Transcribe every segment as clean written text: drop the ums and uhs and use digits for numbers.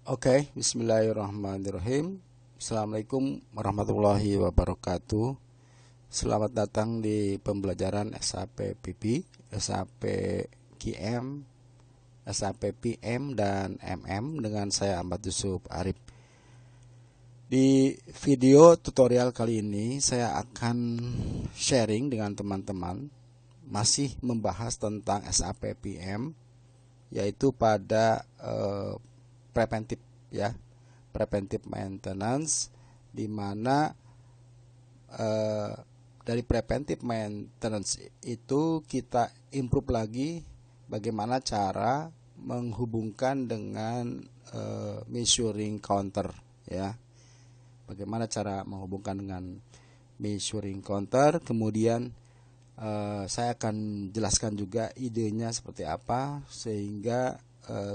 Oke, bismillahirrahmanirrahim. Assalamualaikum warahmatullahi wabarakatuh. Selamat datang di pembelajaran SAP PP, SAP QM, SAP PM, dan MM dengan saya Ahmad Yusuf Arif. Di video tutorial kali ini saya akan sharing dengan teman-teman masih membahas tentang SAP PM, yaitu pada preventif ya, preventive maintenance, di mana dari preventive maintenance itu kita improve lagi bagaimana cara menghubungkan dengan measuring counter ya. Bagaimana cara menghubungkan dengan measuring counter, kemudian saya akan jelaskan juga idenya seperti apa sehingga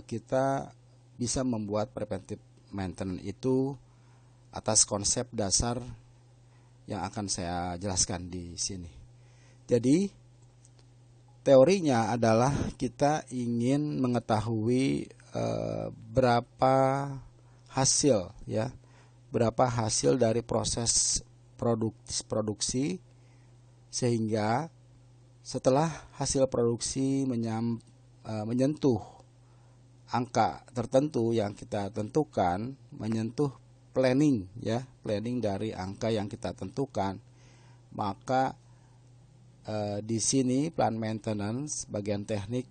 kita bisa membuat preventive maintenance itu atas konsep dasar yang akan saya jelaskan di sini. Jadi teorinya adalah kita ingin mengetahui berapa hasil ya, berapa hasil dari proses produksi sehingga setelah hasil produksi menyentuh angka tertentu yang kita tentukan, menyentuh planning ya, planning dari angka yang kita tentukan, maka di sini plan maintenance bagian teknik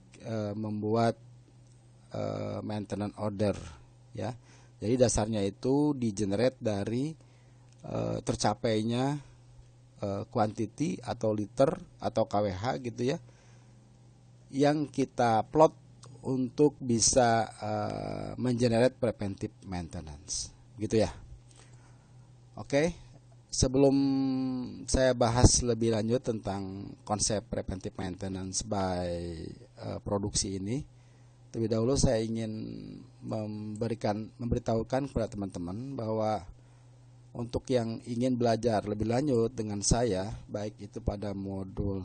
membuat maintenance order ya. Jadi dasarnya itu di-generate dari tercapainya quantity atau liter atau KWH gitu ya, yang kita plot untuk bisa mengenerate preventive maintenance gitu ya. Oke, sebelum saya bahas lebih lanjut tentang konsep preventive maintenance by produksi ini, terlebih dahulu saya ingin memberitahukan kepada teman-teman bahwa untuk yang ingin belajar lebih lanjut dengan saya, baik itu pada modul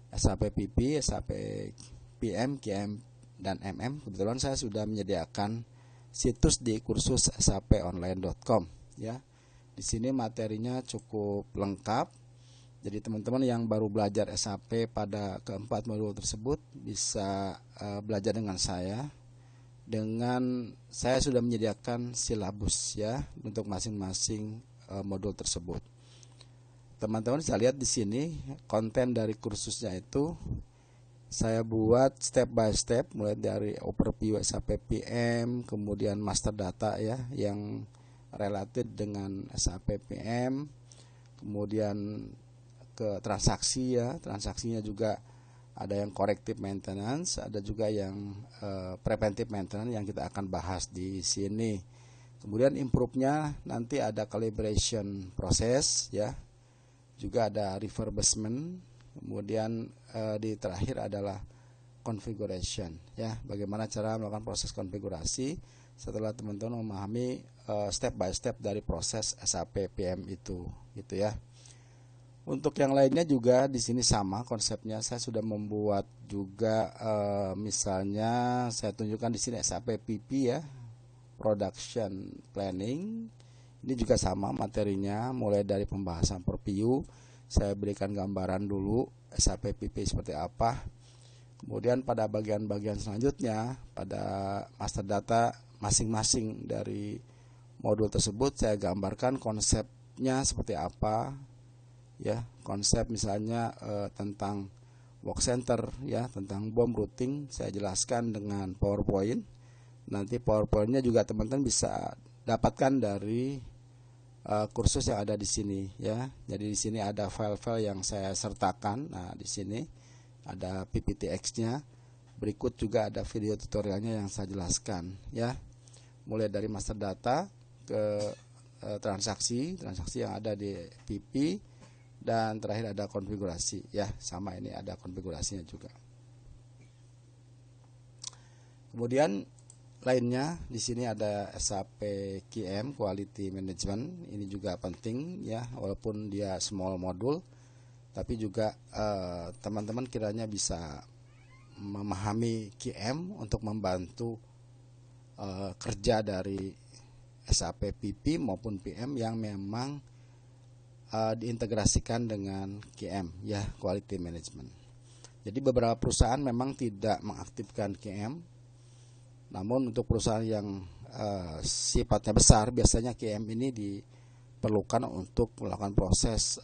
SAP PP, SAP PM, QM, dan MM, kebetulan saya sudah menyediakan situs di kursus saponline.com ya. Di sini materinya cukup lengkap. Jadi teman-teman yang baru belajar SAP pada keempat modul tersebut bisa belajar dengan saya. Dengan saya sudah menyediakan silabus ya untuk masing-masing modul tersebut. Teman-teman bisa lihat di sini konten dari kursusnya itu saya buat step by step, mulai dari overview SAP PM, kemudian master data ya yang related dengan SAP PM, kemudian ke transaksi ya, transaksinya juga ada yang corrective maintenance, ada juga yang preventive maintenance yang kita akan bahas di sini. Kemudian improve-nya nanti ada calibration proses ya, juga ada refurbishment. Kemudian di terakhir adalah configuration ya, bagaimana cara melakukan proses konfigurasi setelah teman-teman memahami step by step dari proses SAP PM itu gitu ya. Untuk yang lainnya juga di sini sama konsepnya, saya sudah membuat juga misalnya saya tunjukkan di sini SAP PP ya, production planning. Ini juga sama materinya, mulai dari pembahasan per PU. Saya berikan gambaran dulu SAP PP seperti apa. Kemudian pada bagian-bagian selanjutnya, pada master data masing-masing dari modul tersebut saya gambarkan konsepnya seperti apa. Ya, konsep misalnya tentang work center ya, tentang BOM routing saya jelaskan dengan PowerPoint. Nanti PowerPoint-nya juga teman-teman bisa dapatkan dari kursus yang ada di sini ya. Jadi di sini ada file-file yang saya sertakan. Nah, di sini ada PPTX-nya. Berikut juga ada video tutorialnya yang saya jelaskan ya. Mulai dari master data ke transaksi yang ada di PP, dan terakhir ada konfigurasi ya. Sama, ini ada konfigurasinya juga. Kemudian lainnya di sini ada SAP QM, Quality Management. Ini juga penting ya, walaupun dia small modul, tapi juga teman-teman kiranya bisa memahami QM untuk membantu kerja dari SAP PP maupun PM yang memang diintegrasikan dengan QM ya, quality management. Jadi beberapa perusahaan memang tidak mengaktifkan QM, namun untuk perusahaan yang sifatnya besar biasanya QM ini diperlukan untuk melakukan proses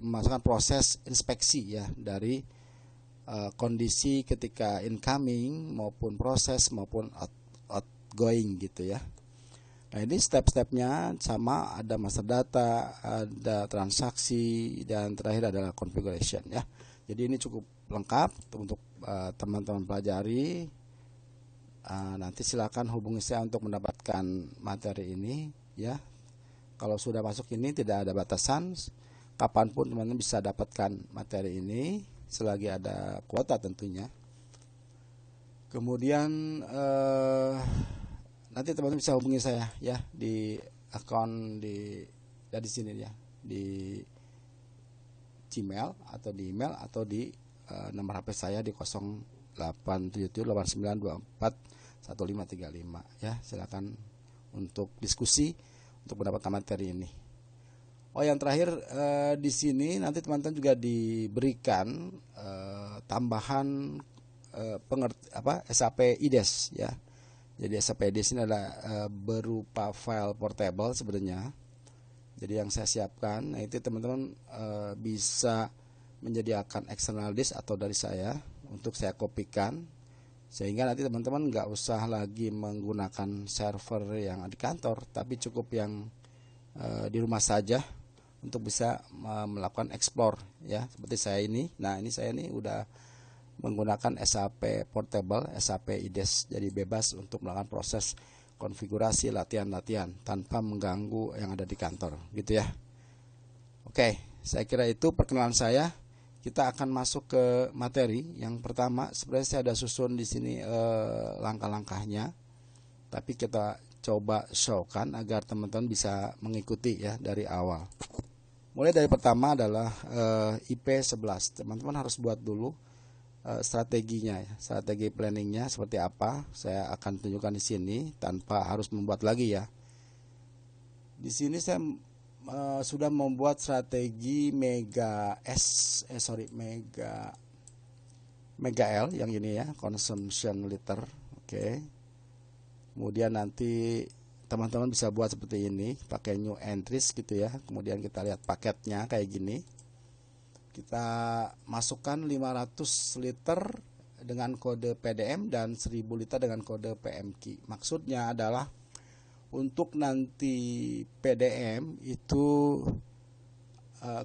memasukkan proses inspeksi ya dari kondisi ketika incoming maupun proses maupun outgoing gitu ya. Nah ini step-stepnya sama, ada master data, ada transaksi, dan terakhir adalah configuration ya. Jadi ini cukup lengkap untuk teman-teman pelajari. Nanti silakan hubungi saya untuk mendapatkan materi ini ya. Kalau sudah masuk ini tidak ada batasan, kapanpun teman-teman bisa dapatkan materi ini selagi ada kuota tentunya. Kemudian nanti teman-teman bisa hubungi saya ya di akun di sini ya, di Gmail atau di email atau di nomor HP saya di 087789241535 ya. Silakan untuk diskusi untuk mendapatkan materi ini. Oh, yang terakhir di sini nanti teman-teman juga diberikan tambahan SAP IDES ya. Jadi SAP IDES ini adalah berupa file portable sebenarnya. Jadi yang saya siapkan, nah itu teman-teman bisa menyediakan external disk atau dari saya untuk saya kopikan, sehingga nanti teman-teman nggak usah lagi menggunakan server yang di kantor, tapi cukup yang di rumah saja untuk bisa melakukan explore ya, seperti saya ini. Nah ini saya ini udah menggunakan SAP Portable, SAP IDES, jadi bebas untuk melakukan proses konfigurasi latihan-latihan tanpa mengganggu yang ada di kantor gitu ya. Oke, saya kira itu perkenalan saya. Kita akan masuk ke materi. Yang pertama, sebenarnya saya ada susun di sini langkah-langkahnya, tapi kita coba showkan agar teman-teman bisa mengikuti ya dari awal. Mulai dari pertama adalah IP11. Teman-teman harus buat dulu strateginya ya, strategi planningnya seperti apa. Saya akan tunjukkan di sini tanpa harus membuat lagi ya. Di sini saya sudah membuat strategi Mega L yang ini ya, consumption liter. Oke. Kemudian nanti teman-teman bisa buat seperti ini, pakai new entries gitu ya. Kemudian kita lihat paketnya kayak gini. Kita masukkan 500 liter dengan kode PDM dan 1000 liter dengan kode PMQ. Maksudnya adalah untuk nanti PDM itu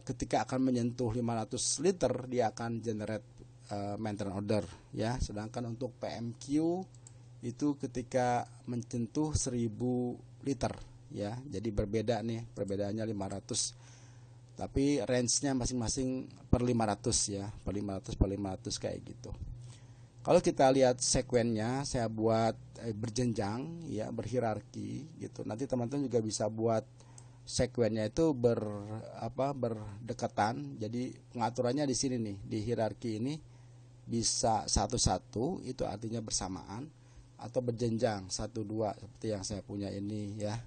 ketika akan menyentuh 500 liter dia akan generate maintenance order ya. Sedangkan untuk PMQ itu ketika menyentuh 1000 liter ya. Jadi berbeda nih, perbedaannya 500. Tapi range-nya masing-masing per 500 ya, per 500 kayak gitu. Kalau kita lihat sekuennya, saya buat berjenjang ya, berhierarki gitu. Nanti teman-teman juga bisa buat sekuennya itu berdekatan. Jadi pengaturannya di sini nih, di hierarki ini bisa satu-satu, itu artinya bersamaan, atau berjenjang 1-2 seperti yang saya punya ini ya.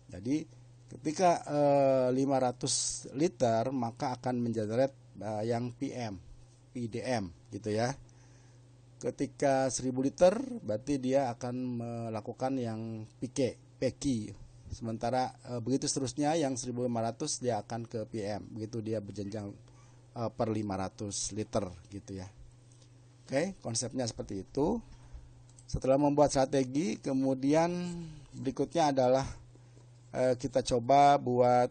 Jadi ketika 500 liter maka akan mengenerate yang PDM gitu ya. Ketika 1000 liter berarti dia akan melakukan yang PQ. Sementara begitu seterusnya yang 1500 dia akan ke PM. Begitu dia berjenjang per 500 liter gitu ya. Oke, konsepnya seperti itu. Setelah membuat strategi, kemudian berikutnya adalah kita coba buat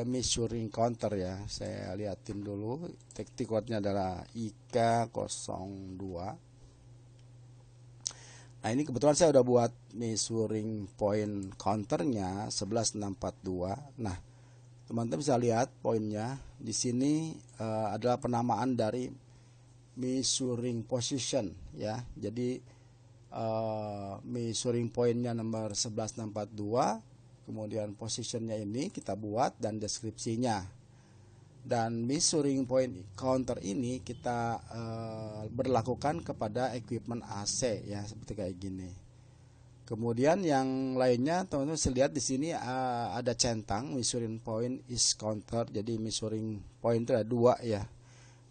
measuring counter ya. Saya liatin dulu. Teknik code-nya adalah IK02. Nah ini kebetulan saya udah buat measuring point counternya 11642. Nah teman-teman bisa lihat poinnya di sini adalah penamaan dari measuring position ya. Jadi measuring pointnya nomor 11642. Kemudian positionnya ini kita buat dan deskripsinya. Dan measuring point counter ini kita berlakukan kepada equipment AC ya, seperti kayak gini. Kemudian yang lainnya teman-teman bisa lihat di sini ada centang measuring point is counter. Jadi measuring point itu ada dua ya,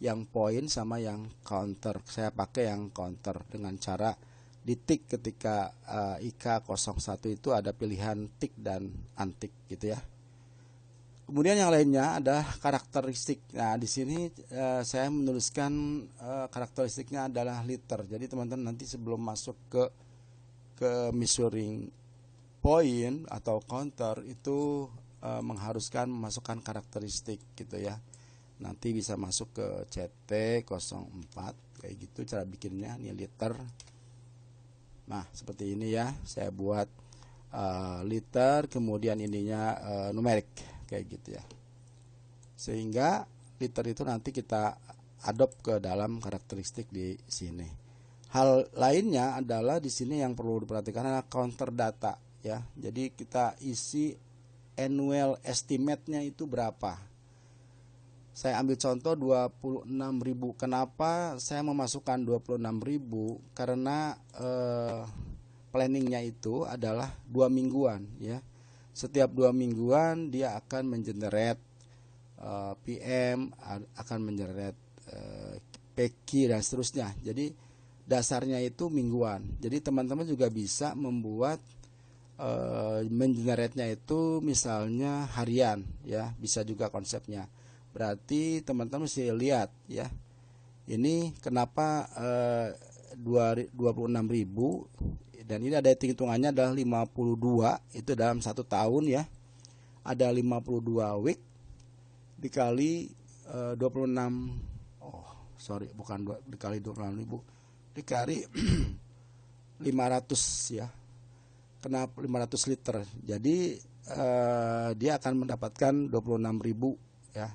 yang point sama yang counter. Saya pakai yang counter dengan cara ditik ketika IK01 itu ada pilihan tick dan untick gitu ya. Kemudian yang lainnya ada karakteristik. Nah, di sini saya menuliskan karakteristiknya adalah liter. Jadi teman-teman nanti sebelum masuk ke measuring point atau counter itu mengharuskan memasukkan karakteristik gitu ya. Nanti bisa masuk ke CT04 kayak gitu cara bikinnya. Ini liter. Nah, seperti ini ya. Saya buat liter, kemudian ininya numerik kayak gitu ya, sehingga liter itu nanti kita adopt ke dalam karakteristik di sini. Hal lainnya adalah di sini yang perlu diperhatikan adalah counter data ya. Jadi kita isi annual estimate-nya itu berapa. Saya ambil contoh 26.000. Kenapa saya memasukkan 26.000? Karena planningnya itu adalah 2 mingguan ya. Setiap 2 mingguan dia akan mengenerate PM, akan mengenerate PQ dan seterusnya. Jadi dasarnya itu mingguan. Jadi teman-teman juga bisa membuat mengenerate-nya itu misalnya harian ya, bisa juga konsepnya. Berarti teman-teman mesti lihat ya. Ini kenapa 26.000, dan ini ada hitung-hitungannya adalah 52 itu dalam 1 tahun ya. Ada 52 week dikali 26, bukan dikali 26.000, dikali 500 ya. Kenapa 500 liter? Jadi dia akan mendapatkan 26.000 ya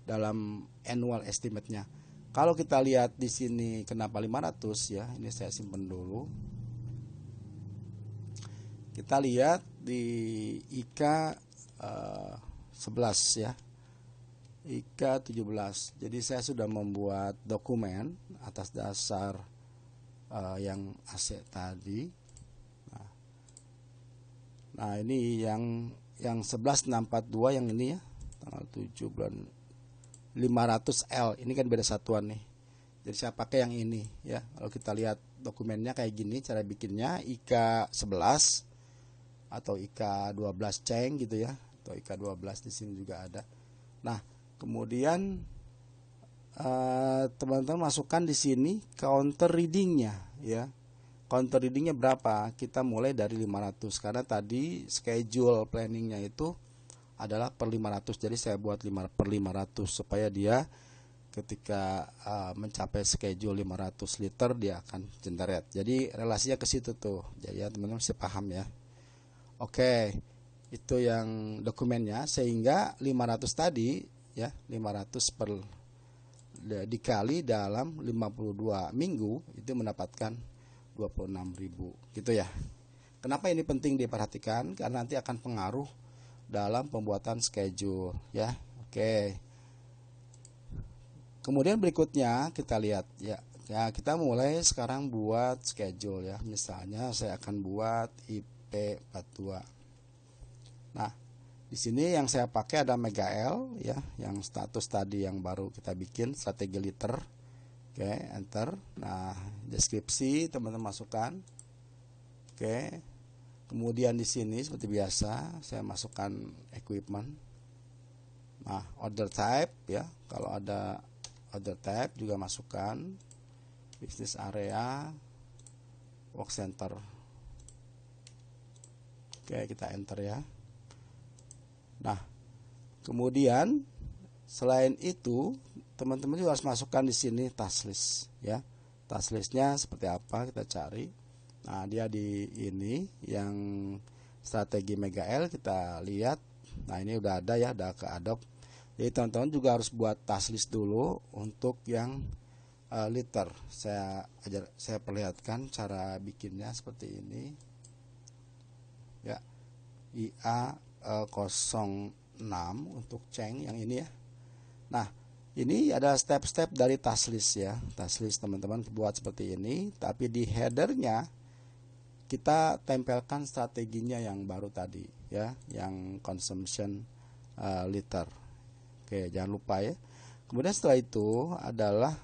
dalam annual estimate-nya. Kalau kita lihat di sini kenapa 500 ya, ini saya simpan dulu. Kita lihat di IK 11 ya, IK 17. Jadi saya sudah membuat dokumen atas dasar yang AC tadi. Nah ini yang 11642 yang ini ya, tanggal 7 bulan 500L. Ini kan beda satuan nih. Jadi saya pakai yang ini ya. Kalau kita lihat dokumennya kayak gini cara bikinnya, IK 11 atau IK 12 ceng gitu ya, atau IK 12 di sini juga ada. Nah, kemudian teman-teman masukkan di sini counter readingnya ya. Counter readingnya berapa? Kita mulai dari 500 karena tadi schedule planningnya itu adalah per 500. Jadi saya buat 5 per 500 supaya dia ketika mencapai schedule 500 liter dia akan generate. Jadi relasinya ke situ tuh. Jadi ya teman-teman mesti paham ya. Oke, itu yang dokumennya, sehingga 500 tadi ya, 500 per dikali dalam 52 minggu itu mendapatkan 26.000 gitu ya. Kenapa ini penting diperhatikan? Karena nanti akan pengaruh dalam pembuatan schedule ya. Oke. Kemudian berikutnya kita lihat ya. Ya, kita mulai sekarang buat schedule ya. Misalnya saya akan buat IP42. Nah, di sini yang saya pakai ada MegaL ya, yang status tadi yang baru kita bikin strategi liter. Oke, enter. Nah, deskripsi teman-teman masukkan. Oke. Kemudian di sini seperti biasa saya masukkan equipment. Nah, order type ya. Kalau ada order type juga masukkan. Business area, work center. Oke, kita enter ya. Nah, kemudian selain itu teman-teman juga harus masukkan di sini task list ya. Task listnya seperti apa kita cari. Nah, dia di ini yang strategi MegaL kita lihat. Nah, ini udah ada ya, udah ke adopt. Jadi teman-teman juga harus buat task list dulu untuk yang liter. Saya perlihatkan cara bikinnya seperti ini. Ya, IA 06 untuk ceng yang ini ya. Nah, ini ada step-step dari task list ya. Task list teman-teman buat seperti ini, tapi di headernya kita tempelkan strateginya yang baru tadi ya, yang consumption liter. Oke, jangan lupa ya. Kemudian setelah itu adalah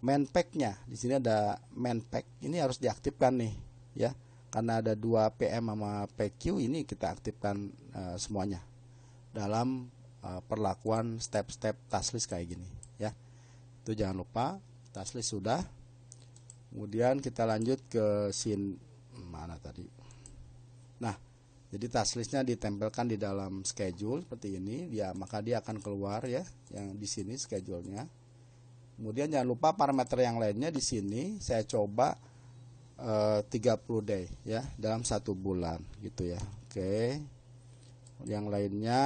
main pack-nya. Di sini ada main pack. Ini harus diaktifkan nih ya. Karena ada 2 PM sama PQ, ini kita aktifkan semuanya dalam perlakuan step-step task list kayak gini ya. Itu jangan lupa, task list sudah. Kemudian kita lanjut ke scene mana tadi. Nah, jadi task listnya ditempelkan di dalam schedule seperti ini, maka dia akan keluar ya, yang di sini schedule-nya. Kemudian jangan lupa parameter yang lainnya di sini saya coba 30 day ya, dalam 1 bulan gitu ya. Oke. Yang lainnya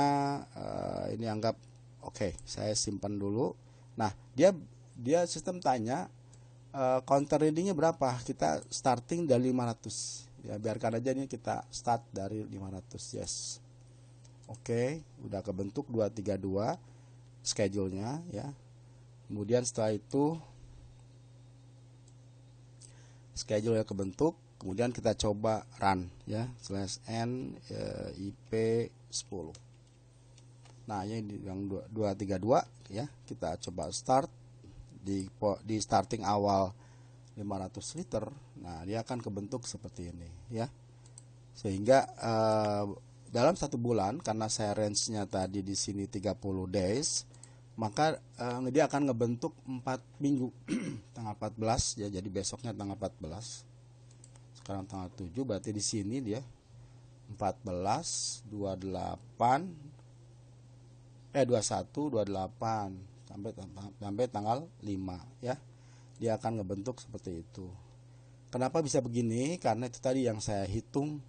ini anggap oke, saya simpan dulu. Nah, dia sistem tanya counter readingnya berapa, kita starting dari 500 ya, biarkan aja nih kita start dari 500. Yes, oke, udah kebentuk 232 schedule-nya ya. Kemudian setelah itu schedule yang kebentuk, kemudian kita coba run ya, /n ip 10. Nah, ini yang 232 ya, kita coba start di starting awal 500 liter. Nah, dia akan kebentuk seperti ini ya. Sehingga dalam 1 bulan, karena saya range-nya tadi di sini 30 days, maka dia akan ngebentuk 4 minggu tanggal 14 ya. Jadi besoknya tanggal 14. Sekarang tanggal 7, berarti di sini dia 14 28 21 28 sampai tanggal 5 ya. Dia akan ngebentuk seperti itu. Kenapa bisa begini? Karena itu tadi yang saya hitung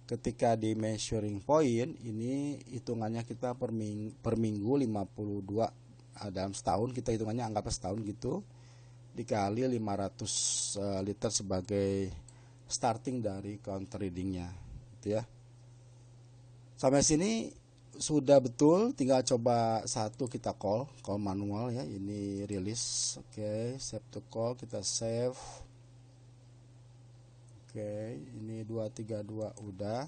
ketika di measuring point, ini hitungannya kita per minggu 52 dalam setahun, kita hitungannya anggap setahun gitu, dikali 500 liter sebagai starting dari counter readingnya gitu ya. Sampai sini sudah betul, tinggal coba satu kita call manual ya. Ini release. Oke, save to call, kita save. Oke, ini 232 udah.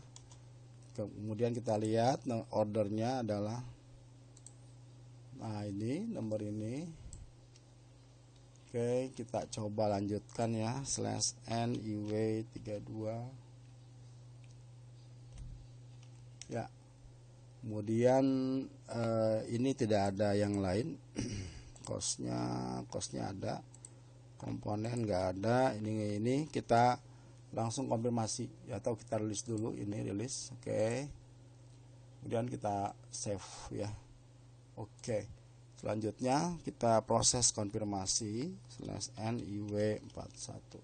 Kemudian kita lihat ordernya adalah, nah ini nomor ini. Oke, kita coba lanjutkan ya, /n iw32 ya. Kemudian ini tidak ada yang lain. Costnya ada, komponen nggak ada. Ini kita langsung konfirmasi atau kita rilis dulu. Ini rilis, oke. Kemudian kita save ya. Oke, selanjutnya kita proses konfirmasi /n iw41.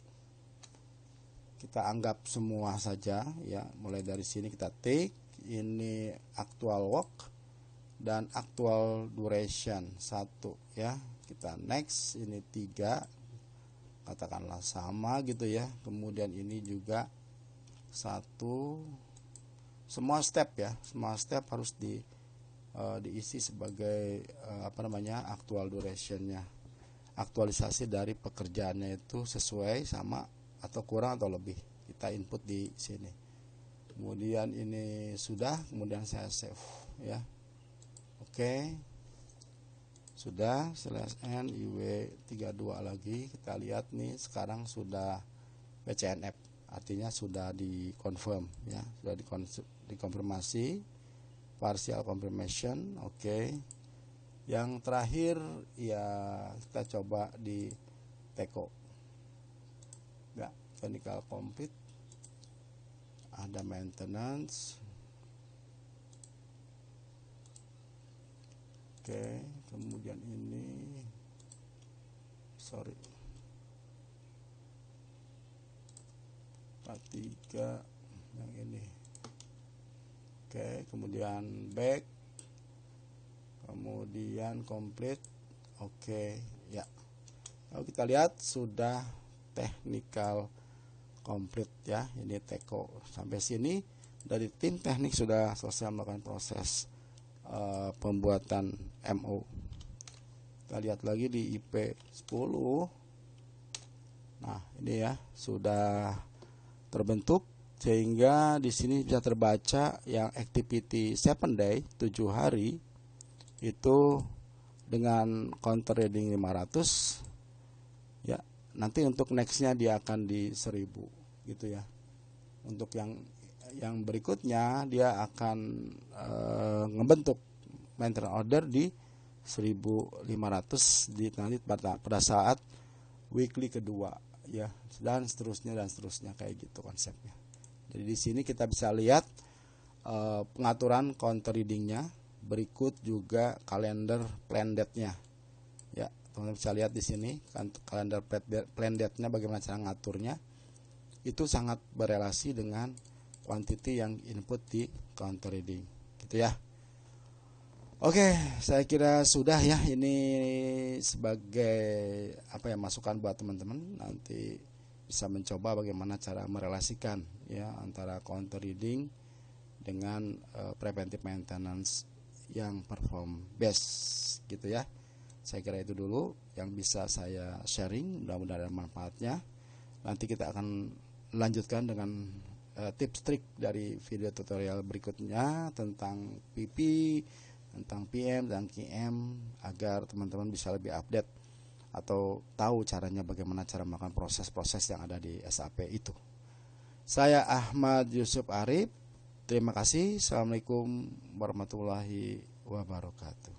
Kita anggap semua saja ya. Mulai dari sini kita tick. Ini actual work dan actual duration 1 ya. Kita next, ini 3, katakanlah sama gitu ya. Kemudian ini juga 1, semua step ya, semua step harus diisi sebagai actual durationnya, aktualisasi dari pekerjaannya itu sesuai sama atau kurang atau lebih, kita input di sini. Kemudian ini sudah, kemudian saya save ya. Oke, sudah, /n iw32 lagi. Kita lihat nih, sekarang sudah PCNF, artinya sudah dikonfirm ya, sudah dikonfirmasi, partial confirmation. Oke, yang terakhir ya kita coba di teko ya, technical complete. Ada maintenance. Oke, kemudian ini part 3 yang ini. Oke, kemudian back, kemudian complete. Oke ya. Lalu kita lihat sudah technical complete ya. Ini teko. Sampai sini dari tim teknik sudah selesai melakukan proses pembuatan MO. Kita lihat lagi di IP 10. Nah, ini ya sudah terbentuk, sehingga di sini bisa terbaca yang activity 7 day 7 hari itu dengan counter reading 500 ya. Nanti untuk nextnya dia akan di 1000 gitu ya. Untuk yang berikutnya dia akan ngebentuk maintain order di 1500 di nanti pada saat weekly kedua ya, dan seterusnya kayak gitu konsepnya. Jadi di sini kita bisa lihat pengaturan counter readingnya, berikut juga kalender plan date-nya ya. Teman-teman bisa lihat di sini kan kalender plan date-nya, bagaimana cara ngaturnya. Itu sangat berelasi dengan quantity yang input di counter reading gitu ya. Oke, saya kira sudah ya, ini sebagai masukan buat teman-teman, nanti bisa mencoba bagaimana cara merelasikan ya antara counter reading dengan preventive maintenance yang perform best gitu ya. Saya kira itu dulu yang bisa saya sharing, mudah-mudahan ada manfaatnya. Nanti kita akan lanjutkan dengan tips trik dari video tutorial berikutnya tentang PP, tentang PM dan QM, agar teman-teman bisa lebih update atau tahu caranya bagaimana cara melakukan proses-proses yang ada di SAP itu. Saya Ahmad Yusuf Arif. Terima kasih. Assalamualaikum warahmatullahi wabarakatuh.